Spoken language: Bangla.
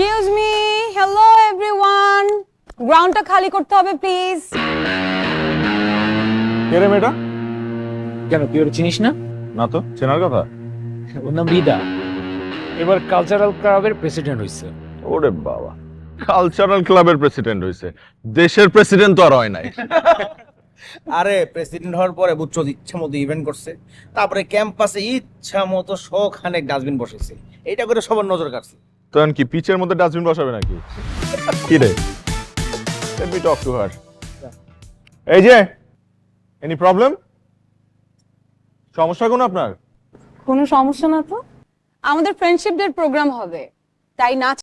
এক্সকিউজ মি, হ্যালো এভরিওয়ান, গ্রাউন্ডটা খালি করতে হবে প্লিজ। কে রে মেয়েটা? কেন তুই ওর চিনিস না? না তো, চেনার কথা। ওর নাম রিদা, এবার কালচারাল ক্লাবের প্রেসিডেন্ট হয়েছে। ওরে বাবা, কালচারাল ক্লাবের প্রেসিডেন্ট হইছে, দেশের প্রেসিডেন্ট তো আর হয় নাই। আরে প্রেসিডেন্ট হওয়ার পরে বুঝছো ইচ্ছা মতো ইভেন্ট করছে, তারপরে ক্যাম্পাসে ইচ্ছা মতো শখানেক ডাস্টবিন বসেছে, এটা করে সবার নজর কাটছে। তখন কি পিচের মধ্যে ডাস্টবিন বসাবে নাকি? কি রে? Let me talk to her. এই যে, এনি প্রবলেম? সমস্যা কোন আপনার? কোনো সমস্যা না তো, আমাদের ফ্রেন্ডশিপ ডে প্রোগ্রাম হবে, তাই নাচ